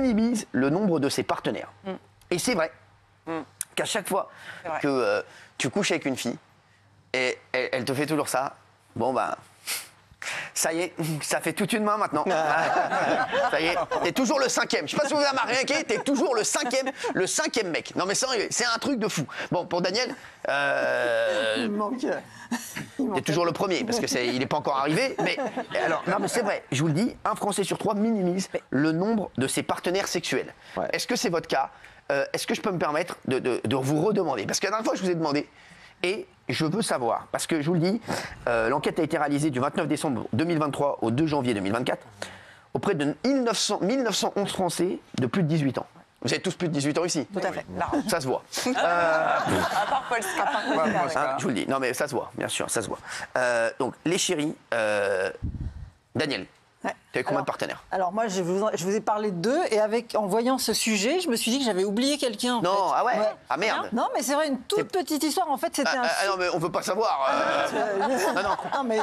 minimise le nombre de ses partenaires. Et c'est vrai qu'à chaque fois que tu couches avec une fille et elle te fait toujours ça, bon ben, ça y est, ça fait toute une main maintenant. Ça y est, t'es toujours le cinquième. Je sais pas si vous avez remarqué, t'es toujours le cinquième mec. Non mais c'est un truc de fou. Bon, pour Daniel, Il me manque. t'es toujours le premier parce que il n'est pas encore arrivé. Mais alors, non mais c'est vrai. Je vous le dis, un Français sur 3 minimise le nombre de ses partenaires sexuels. Ouais. Est-ce que c'est votre cas? Est-ce que je peux me permettre de vous redemander? Parce que la dernière fois, je vous ai demandé. Et je veux savoir, parce que je vous le dis, l'enquête a été réalisée du 29 décembre 2023 au 2 janvier 2024 auprès de 1911 Français de plus de 18 ans. Vous êtes tous plus de 18 ans ici? Tout à fait. Ça se voit. À part Paul Hein, je vous le dis. Non mais ça se voit, bien sûr, ça se voit. Donc les chéris, Daniel, tu avais combien de partenaires? Alors moi, je vous ai parlé d'eux et en voyant ce sujet, je me suis dit que j'avais oublié quelqu'un. Non, fait. ah ouais. Ah merde. Non, mais c'est vrai, une toute petite histoire. En fait, c'était un. Non mais on veut pas savoir. Non, mais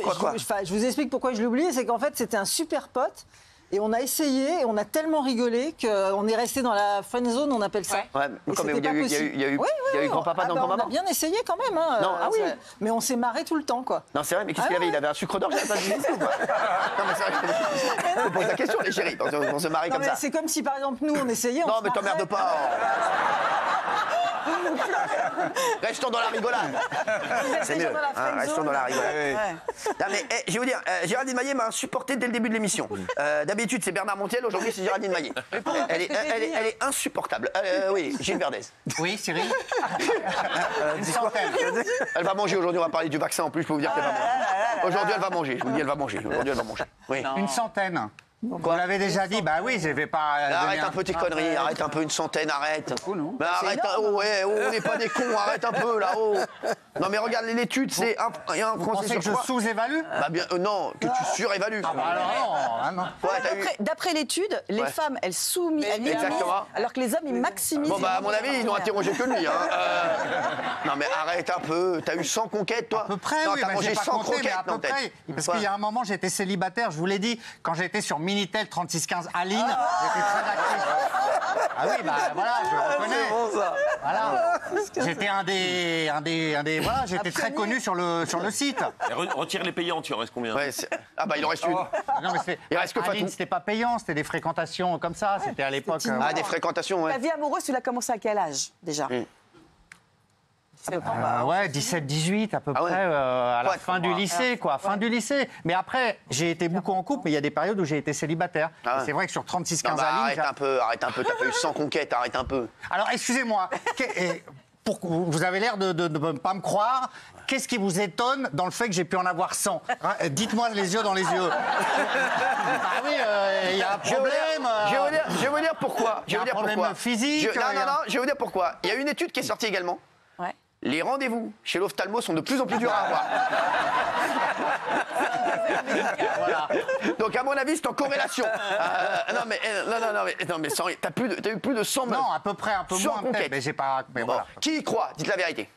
Quoi je vous explique pourquoi je l'ai oublié. C'est qu'en fait, c'était un super pote. Et on a essayé, et on a tellement rigolé qu'on est resté dans la friend zone, on appelle ça. Ouais, Et comme c'était pas possible. il y a eu grand-papa dans On grand-maman. a bien essayé quand même. Hein, Non, ah oui. Mais on s'est marré tout le temps, quoi. Non, c'est vrai, mais qu'est-ce qu'il avait? Il avait un sucre d'orge, j'avais pas dit ça ou pas? Non, mais c'est vrai, je pose la question, les chéris, on se marie Non, comme mais ça. c'est comme si, par exemple, nous, on essayait. Non, on mais se t'emmerdes marrait. pas. Restons dans la rigolade. C'est mieux. dans la friend Restons zone. dans la rigolade. Non, mais je vais vous dire, Géraldine Maillet m'a insupporté dès le début de l'émission. D'habitude, c'est Bernard Montiel, aujourd'hui, c'est Géraldine Maillet. Elle est insupportable. Oui, Gilles Verdez. Oui, Cyril. Une centaine. Elle va manger aujourd'hui, on va parler du vaccin en plus, je peux vous dire qu'elle va manger. Aujourd'hui, elle va manger, je vous le dis, elle va manger. Aujourd'hui, elle va manger. Oui. Une centaine. Vous l'avez déjà dit, bah oui, je vais pas. Arrête un peu tes conneries, arrête un peu une centaine, arrête. Mais arrête, on n'est pas des cons, arrête un peu là. Non mais regarde l'étude, c'est il y a un Vous Français pensez sur que je trois. sous-évalue? Bah bien, non, que tu surévalues. Ah bah alors non. Ouais, t'as eu- D'après l'étude, les Ouais. femmes, elles minimisent, Exactement. alors que les hommes, ils maximisent. Bon bah à mon avis, ils n'ont interrogé que lui. Hein. Non mais arrête un peu, t'as eu 100 conquêtes toi? À peu près, non, oui, t'as mais mangé j'ai pas 100 compté, mais croquettes, à peu non, peut-être. près. Parce Ouais. qu'il y a un moment, j'étais célibataire, je vous l'ai dit, quand j'étais sur Minitel 3615 Aline, j'étais très actif. Ah oui, bah voilà, je reconnais. C'est bon ça. Voilà. J'étais voilà, j'étais très connu sur le site. Et retire les payantes, il en reste combien? Ouais, ah bah il en reste une. Non, mais Il reste que Aline, Fatou. c'était pas payant, c'était des fréquentations comme ça, c'était à l'époque. Ah des fréquentations, ouais. Ta vie amoureuse, tu l'as commencé à quel âge, déjà? Ouais, 17-18 à peu Ah ouais. près, à la Ouais, fin du lycée, quoi, fin du lycée. Mais après, j'ai été beaucoup en couple, mais il y a des périodes où j'ai été célibataire. Ah ouais. Et c'est vrai que sur 36-15 Non, bah, Aline... arrête un peu, t'as pas eu 100 conquêtes, arrête un peu. Alors, excusez-moi, vous avez l'air de ne pas me croire. Qu'est-ce qui vous étonne dans le fait que j'ai pu en avoir 100? Dites-moi les yeux dans les yeux. Ah oui, il y a un problème. Je vais vous dire pourquoi. Il y a un problème physique. Non, je vais vous dire pourquoi. Il y a une étude qui est sortie également. Ouais. Les rendez-vous chez l'ophtalmo sont de plus en plus durs à avoir. Voilà. Donc à mon avis, c'est en corrélation. Non mais t'as eu plus de 100 meufs. Non, à peu près, un peu 100 moins. conquêtes. Mais j'ai pas. Mais Bon, voilà. qui y croit? Dites la vérité.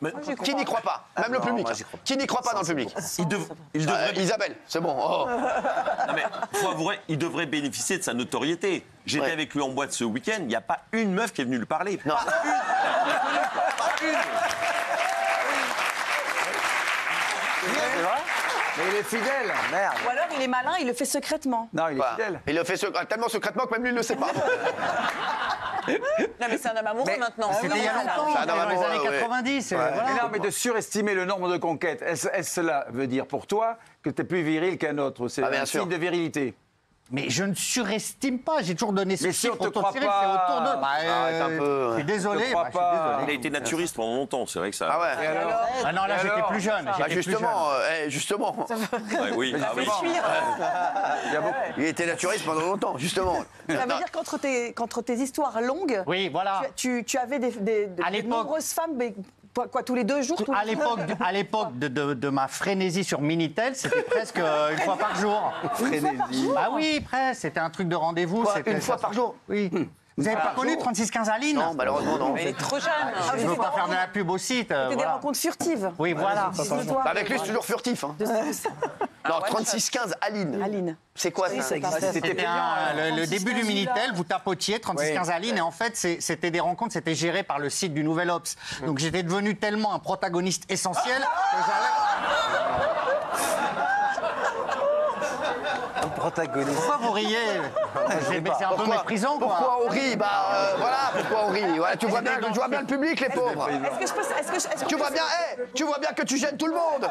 Qui n'y croit pas? Même le public. moi, j'y crois pas. Qui n'y croit pas dans le public? Il devrait, Isabelle, c'est bon. Oh. non mais, faut avouer, il devrait bénéficier de sa notoriété. J'étais Ouais. avec lui en boîte ce week-end, il n'y a pas une meuf qui est venue lui parler. Non. Pas une. C'est vrai? Mais il est fidèle, merde. Ou alors, il est malin, il le fait secrètement. Non, il est Voilà. fidèle. Il le fait tellement secrètement que même lui ne le sait pas. Non, mais c'est un homme amoureux Mais maintenant. C'était il y a longtemps, Ça, c'était dans les normalement, années ouais. 90. Ouais. Voilà. Mais non, mais de surestimer le nombre de conquêtes, est-ce cela veut dire pour toi que tu es plus viril qu'un autre? C'est Ah, bien un sûr. signe de virilité. Mais je ne surestime pas, j'ai toujours donné ce Mais si on chiffre te autour croit de Cyril, pas, c'est autour de... arrête un peu, Je suis désolé, Je te crois je suis pas. désolé. Il a été naturiste pendant longtemps, c'est vrai que ça. Ah ouais. Et alors? Ah non, là, Et j'étais alors plus jeune. Ah, j'étais plus justement, jeune. justement. Ouais, oui, ah oui. Il y a beaucoup- Il était naturiste pendant longtemps, justement. Ça veut dire qu'entre tes histoires longues, Oui, voilà. tu avais de À l'époque- nombreuses femmes, mais quoi, tous les 2 jours tous À les- l'époque de ma frénésie sur Minitel, c'était presque une fois par jour. Frénésie. Ah oui, presque. C'était un truc de rendez-vous. Quoi, c'était- une fois par jour? Oui. Vous n'avez pas connu 3615 Aline? Non, malheureusement, non. Elle est trop jeune. Je ne veux pas faire de la pub au site. C'était des voilà. rencontres furtives. Oui, voilà. Histoires Bah, avec lui, c'est toujours furtif. Hein. Non, 3615 Aline. Aline. C'est quoi ça? C'était le début du Minitel, vous tapotiez 3615 Aline et en fait c'était des rencontres, c'était géré par le site du Nouvel Obs. Donc j'étais devenu tellement un protagoniste essentiel que j'allais... Protagoniste. Pourquoi vous riez? C'est un peu méprisant quoi. Pourquoi on rit? Bah voilà, pourquoi on rit. Voilà, tu vois bien le public, les pauvres. Est-ce que je peux. Tu vois bien, tu vois bien que tu gênes tout le monde.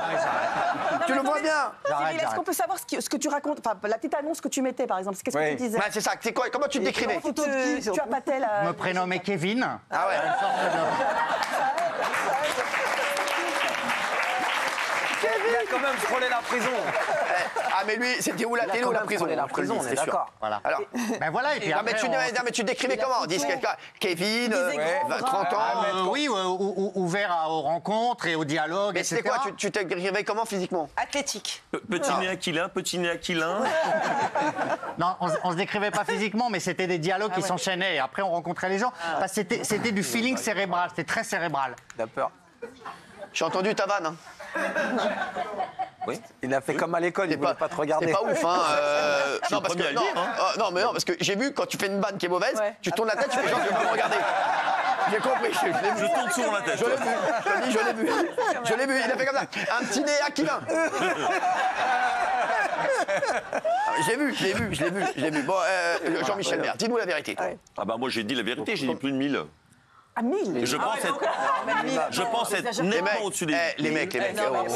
Tu le vois bien. Cyril, est-ce qu'on peut savoir ce que tu racontes, enfin la petite annonce que tu mettais par exemple, qu'est-ce que tu disais? Ouais, c'est ça. C'est quoi? Comment tu te décrivais? Tu appâtais la. Je me prénommais Kevin. Ah ouais. Il a quand même frôlé la prison. Ah mais lui, c'était où la télé ou la prison? La prison, on est d'accord. Voilà. Alors, Ben voilà, et puis non, après, mais tu décrivais comment? Dis quelqu'un. Kevin, 30 ans. oui, ouvert aux rencontres et au dialogue, Mais etc. c'était quoi? Tu te décrivais comment physiquement? Athlétique. Petit nez aquilin, petit nez aquilin. Non, on se décrivait pas physiquement, mais c'était des dialogues qui s'enchaînaient. Et après, on rencontrait les gens. Parce que c'était du feeling cérébral, c'était très cérébral. Il a peur. J'ai entendu ta vanne. Hein. Oui. Il a fait comme à l'école, il ne voulait pas te regarder. C'est pas ouf, hein. Non, parce premier à que le dire, hein. non, mais non, parce que j'ai vu quand tu fais une vanne qui est mauvaise, Ouais. tu tournes la tête, tu fais genre tu veux pas me regarder. J'ai compris, je l'ai vu. Je tourne souvent la tête. Je l'ai vu, je te dis, je l'ai vu. Je l'ai vu, il a fait comme ça. Un petit nez aquilin. Je l'ai vu. Bon, Jean-Michel Bert, dis-nous la vérité. toi. Ah bah moi j'ai dit la vérité, j'ai dit plus de 1000. À 1000. Et je pense être Les nettement mecs, au-dessus des... les mecs. non, mais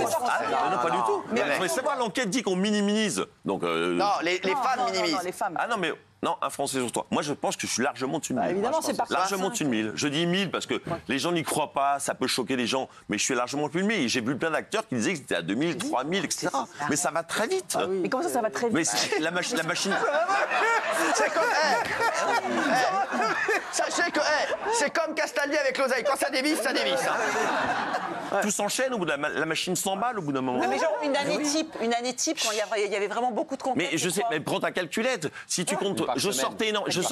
non, pas du tout. Les Il mecs. faut savoir, l'enquête dit qu'on minimise. Donc, Non, les femmes minimisent. Non, les femmes. Ah non, mais non, un Français sur toi. Moi, je pense que je suis largement au-dessus de 1000. évidemment, c'est pas Largement au-dessus de 1000. Je dis 1000 parce que les gens n'y croient pas, ça peut choquer les gens, mais je suis largement plus de 1000. J'ai vu plein d'acteurs qui disaient que c'était à 2000, 3000, etc. Mais ça va très vite. Mais comment ça va très vite? Mais la machine. C'est comme. Sachez que c'est comme Castaldi avec l'oseille. Quand ça dévisse, ça dévisse. Hein. Tout s'enchaîne au bout de la machine s'emballe au bout d'un moment. Mais genre une année type, quand il y avait vraiment beaucoup de conquêtes. Mais je sais, mais prends ta calculette. Si tu comptes, je sortais 5 Attends, moi je vais te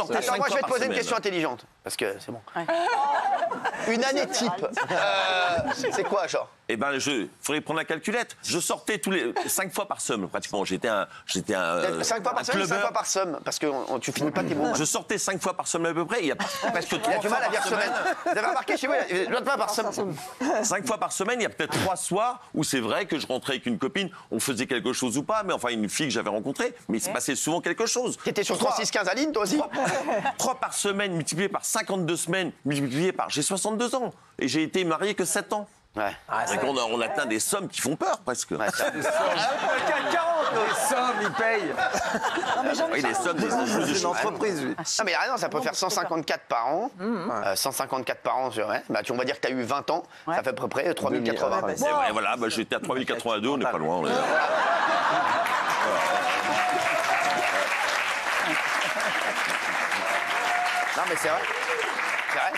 fois par poser une semaine. question intelligente. Parce que c'est bon. Une année type. C'est quoi, genre? Eh ben, faudrait prendre la calculette. Je sortais 5 fois par semaine, pratiquement. J'étais un 5 fois par semaine, 5 fois par semaine. Parce que tu finis pas tes mots. Je sortais 5 fois par semaine à peu près. Il y a presque 3 Il a du fois mal à par dire semaine. Vous avez remarqué chez vous, l'autre fois par semaine. 5 fois par semaine, il y a peut-être 3 soirs où c'est vrai que je rentrais avec une copine, on faisait quelque chose ou pas, mais enfin une fille que j'avais rencontrée, mais il se passait souvent quelque chose. T'étais sur 3-6-15 à ligne, toi aussi? 3 par semaine multiplié par 52 semaines multiplié par... J'ai 62 ans et j'ai été marié que 7 ans. Ouais. Donc on atteint des sommes qui font peur presque. Ouais, ça- Les sommes, ils payent. Oui, les sommes, C'est une entreprise, lui. Ah mais rien, ça peut faire 154 par an. 154 par an, ouais. Bah, on va dire que tu as eu 20 ans, ça fait à peu près 3080. Et ouais, voilà, bah, j'étais à 3082, on n'est pas loin. Non mais c'est vrai.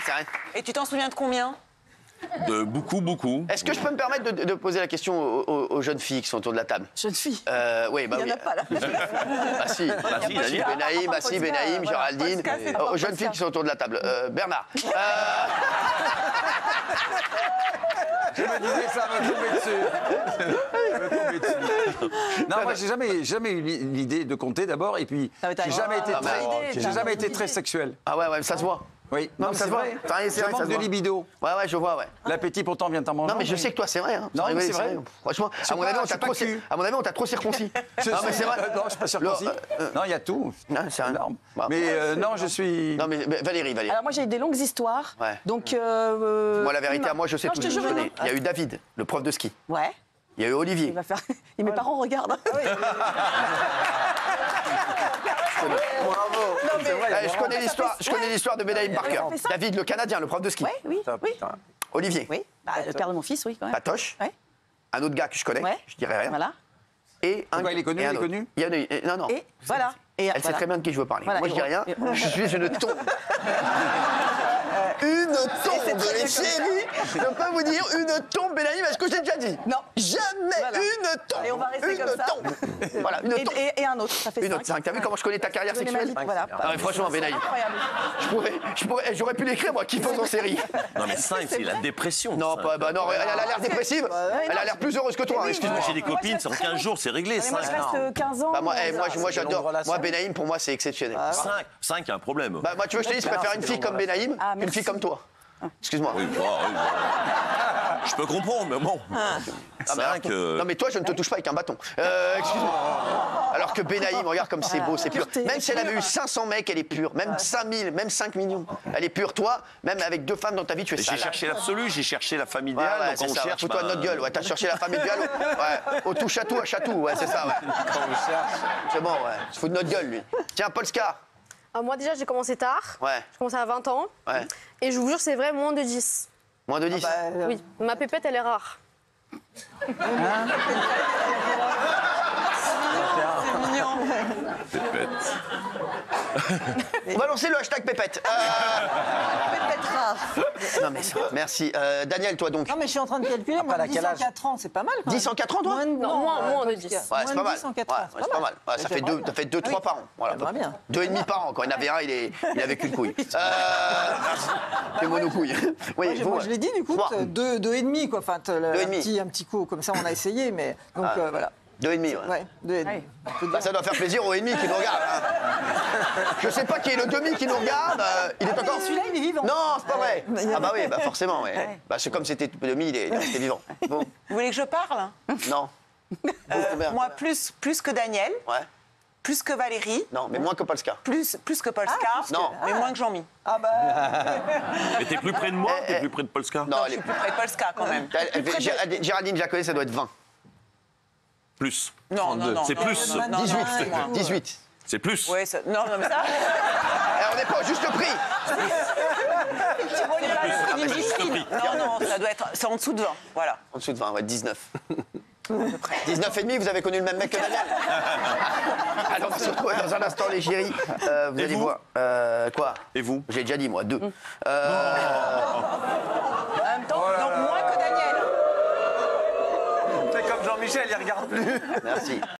C'est vrai. Et tu t'en souviens de combien? De beaucoup. Est-ce que je peux me permettre de poser la question aux jeunes filles qui sont autour de la table? Jeune fille. Oui, bah Il n'y en a pas là. Ah si, Benaïm, Massi, Benaïm, Géraldine, aux jeunes filles qui sont autour de la table. Bernard. Je me disais, ça va tomber dessus. Non, moi, j'ai jamais eu l'idée de compter d'abord, et puis j'ai jamais été très sexuel. Ah ouais, ça se voit. Oui, Non, mais ça se voit. vrai. C'est Je vrai, ça manque se de voit. libido. Ouais, je vois, ouais. L'appétit pourtant vient en mangeant. Non, mais je sais que toi, c'est vrai. Hein. Non, mais c'est vrai. Franchement, à mon avis, on t'a trop circoncis. Non, mais c'est vrai. Non, je suis pas circoncis. Non, il y a tout. Non, c'est rien. Énorme. Bah. Mais non, je suis. Non, mais Valérie. Alors moi j'ai eu des longues histoires. Ouais. Donc. Moi, la vérité, à moi, je sais Non, tout. je te Je jure, connais. non. Il y a eu David, le prof de ski. Ouais. Il y a eu Olivier. Il va faire. Et mes parents regardent. Bravo. Je connais l'histoire. Je connais l'histoire de Benaïm par cœur. fait ça. David, le Canadien, le prof de ski. Oui. Olivier. Oui. Bah, le père de mon fils, oui quand même. Patoche. Ouais. Un autre gars que je connais. Ouais. Je dirais rien. Voilà. Et un. Pourquoi il est connu, et un il est autre. connu Il y en a eu. Non. Et voilà. Et Elle sait voilà. très bien de qui je veux parler. Voilà, Moi, je dis et rien. et- Je suis une tombe. Une tombe, les chéris. Je peux vous dire, une tombe, Benaïm, est-ce que j'ai déjà dit? Non. Jamais Voilà. une tombe. Et on va rester une comme ça. tombe. Voilà, une tombe. Et un autre, ça fait Une autre, 5. T'as vu comment je connais ta carrière sexuelle? Voilà. Ah, mais franchement, Benaïm, Incroyable. j'aurais pu l'écrire, moi, kiffeuse en série. Non, mais 5, c'est la dépression. Non, cinq. bah non, elle a l'air dépressive. Elle a l'air plus heureuse que toi, oui, excuse-moi. Moi, j'ai des copines, c'est en 15 jours, c'est réglé. Mais moi, je 5, reste 15 ans. Bah, moi, c'est une longue j'adore. relation. Moi, Benaïm, pour moi, c'est exceptionnel. 5, il y a un problème. Bah, moi, tu veux que je te dise, je préfère une fille comme Benaïm Ah, qu'une merci. fille comme toi. Excuse-moi. Oui, bon, oui, bon. Je peux comprendre, mais bon. Ah, mais alors, 5. Non, mais toi, je ne te touche pas avec un bâton. Excuse-moi. Alors que Benaïm, regarde comme c'est beau, c'est pur. Même si elle avait eu 500 mecs, elle est pure. Même 5000, même 5 millions. Elle est pure. Toi, même avec 2 femmes dans ta vie, tu es J'ai sale. cherché l'absolu, j'ai cherché la femme Ouais, idéale. ouais, Donc c'est quand ça. on cherche. Fous-toi de notre gueule. Ouais, t'as cherché la femme idéale. Ouais. Au touche à tout, à chatou. Ouais, c'est ça. Ouais. Quand on cherche. C'est bon, ouais. Il se fout de notre gueule, lui. Tiens, Polska. Moi déjà j'ai commencé tard, Ouais. j'ai commencé à 20 ans, Ouais. et je vous jure c'est vrai, moins de 10. Moins de 10. Oui, ma pépette elle est rare. On va lancer le hashtag Pépette. Peut-être rare. Non, mais ça, merci. Daniel, toi donc. Non, mais je suis en train de calculer. Moi, elle a 10 quel en âge 4 ans, c'est pas mal. Quand 10 même. en 4 ans, toi? Non, moins de 10. Ouais, c'est pas mal. 10 en 4 ans, Ouais, c'est pas mal. Ouais, ça fait J'aimerais 2, bien. ça fait 2-3 par an. Voilà. J'aimerais bien. 2,5 par an. Quand il y en avait un, il avait qu'une couille. C'est monocouille. Oui, Moi, je l'ai dit, du coup, Trois. 2,5 quoi. Enfin, et un petit coup, comme ça, on a essayé, mais. Donc, voilà. 2,5. Ouais. Ouais, 2,5. Bah, ça doit faire plaisir au ennemi qui nous regarde. Hein. Je sais pas qui est le demi qui nous regarde. Il est encore. Celui-là, il est vivant. Non, c'est pas vrai. Ah bah oui, bah forcément. Ouais. Bah, c'est comme c'était le demi, il est resté vivant. Bon, Vous voulez que je parle non. Moi, plus que Daniel, Ouais. plus que Valérie, Non, mais moins que Polska. plus que Polska, Non. mais moins que Jean-Mi. Ah bah. Mais t'es plus près de moi, t'es plus près de Polska? Non, elle est. Plus près de Polska quand même. Géraldine Jacquet, ça doit être 20. Plus. Non, non, non. C'est non, plus. non, non, non, 18. c'est moins. 18. C'est plus. Ouais, non, non, mais ça. Eh, on n'est pas au juste prix. Une vitrine. Non, non, ça doit être. C'est en dessous de 20. Voilà. En dessous de 20, ouais, 19. 19 et demi, vous avez connu le même mec que Daniel. Alors, on se retrouve dans un instant, les chéris. Vous allez vous voir. Quoi? Et vous? J'ai déjà dit, moi, 2. En même temps, donc moins que Daniel. C'est comme Jean-Michel, il regarde plus. Merci.